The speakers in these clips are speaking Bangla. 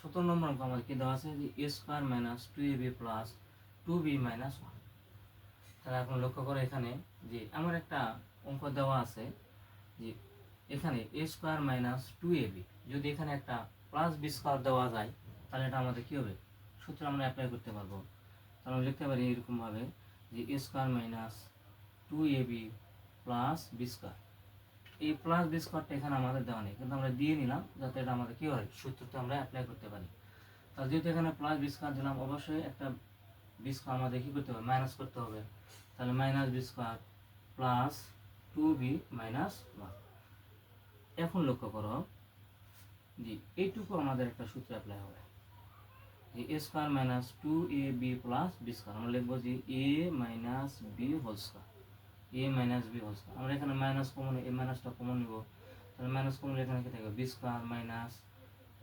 17 নম্বর অঙ্ক আমাদের কি দেওয়া আছে যে a square minus 2ab plus 2b minus 1। তাহলে এখন লক্ষ্য করো এখানে যে আমার একটা অঙ্ক দেওয়া আছে যে এখানে a স্কয়ার মাইনাস 2ab, যদি এখানে একটা প্লাস b স্কয়ার দেওয়া যায় তাহলে এটা আমাদের কি হবে, সূত্র আমরা অ্যাপ্লাই করতে পারবো। তাহলে আমরা লিখতে পারি এরকমভাবে যে a square minus 2ab plus b square. এই প্লাস বি স্কোয়ারটা এখানে আমাদের দেওয়া নেই, কিন্তু আমরা দিয়ে নিলাম যাতে এটা আমাদের কি হয়, সূত্রটা আমরা অ্যাপ্লাই করতে পারি। তাহলে যেহেতু এখানে প্লাস বি স্কোয়ার দিলাম, অবশ্যই একটা বি স্কোয়ার আমাদের কি করতে হবে, মাইনাস করতে হবে। তাহলে minus B square plus 2b minus 1। এখন লক্ষ্য করো যে এইটুকু আমাদের একটা সূত্র অ্যাপ্লাই হবে, যে a square minus 2ab plus b square. আমরা লিখবো যে a minus b whole square, a minus b whole square. আমরা এখানে মাইনাস কমন, এই মাইনাসটা কমন নিব। তাহলে মাইনাস কমন এখানে কি থাকবে, B square minus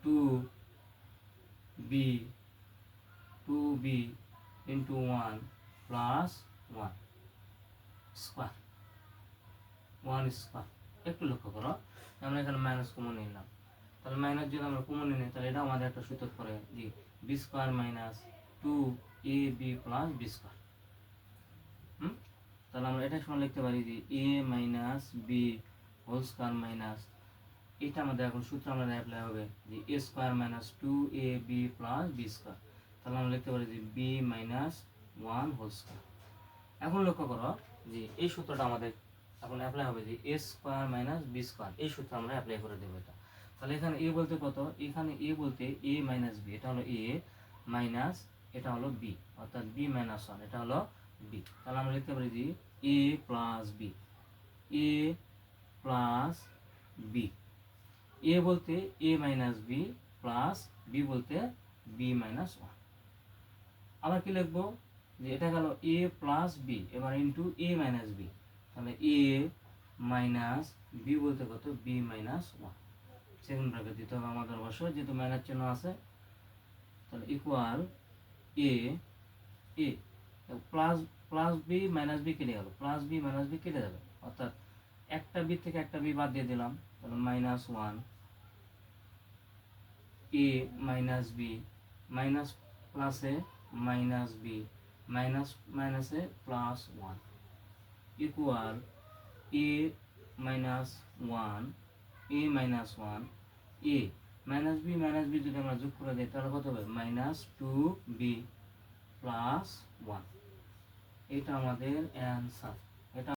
2b into 1 plus 1 square, 1 square. একটু লক্ষ্য করো, আমরা এখানে মাইনাস কমন নিলাম। তাহলে মাইনাস যদি আমরা কমন নিই তাহলে এটা আমাদের একটা সূত্র করে যে b square minus 2ab plus b square. তাহলে আমরা এটা সময় লিখতে পারি যে a minus b whole square minus, এটা আমাদের এখন সূত্র আমাদের অ্যাপ্লাই হবে যে a square minus 2ab plus b square. তাহলে আমরা লিখতে পারি যে বি মাইনাস 1 হোল স্কোয়ার। এখন লক্ষ্য করো যে এই সূত্রটা আমাদের এখন অ্যাপ্লাই হবে যে a square minus B square, এই সূত্র আমরা অ্যাপ্লাই করে দেবো এটা। তাহলে এখানে এ বলতে কত, এখানে এ বলতে এ মাইনাস বি, এটা হলো এ মাইনাস এটা হলো বি, অর্থাৎ বি মাইনাস 1, এটা হলো বি। তাহলে আমরা লিখতে পারি যে এ প্লাস বি, এ প্লাস বি। এ বলতে এ মাইনাস বি প্লাস বি বলতে বি মাইনাস 1। আবার কি লিখবো যে এটা গেল এ প্লাস বি, এবার ইন্টু এ মাইনাস বি। তাহলে এ মাইনাস বি বলতে কত, বি মাইনাস 1। সেকেন্ড ব্র্যাকেট দিতে হবে আমাদের অবশ্যই, যেহেতু মাইনাস চিহ্ন আছে। তাহলে equal a a plus plus b minus b কেটে গেল, প্লাস বি মাইনাস বি কেটে যাবে, অর্থাৎ একটা বি থেকে একটা বি বাদ দিয়ে দিলাম। তাহলে মাইনাস 1 এ মাইনাস বি, মাইনাস প্লাসে মাইনাস বি, মাইনাস মাইনাসে প্লাস 1 ইকুয়াল এ মাইনাস 1, এ মাইনাস 1 এ মাইনাস বি যদি আমরা যোগ করে দিই তাহলে কত হবে, মাইনাস 2b প্লাস 1। এটা আমাদের অ্যান্সার।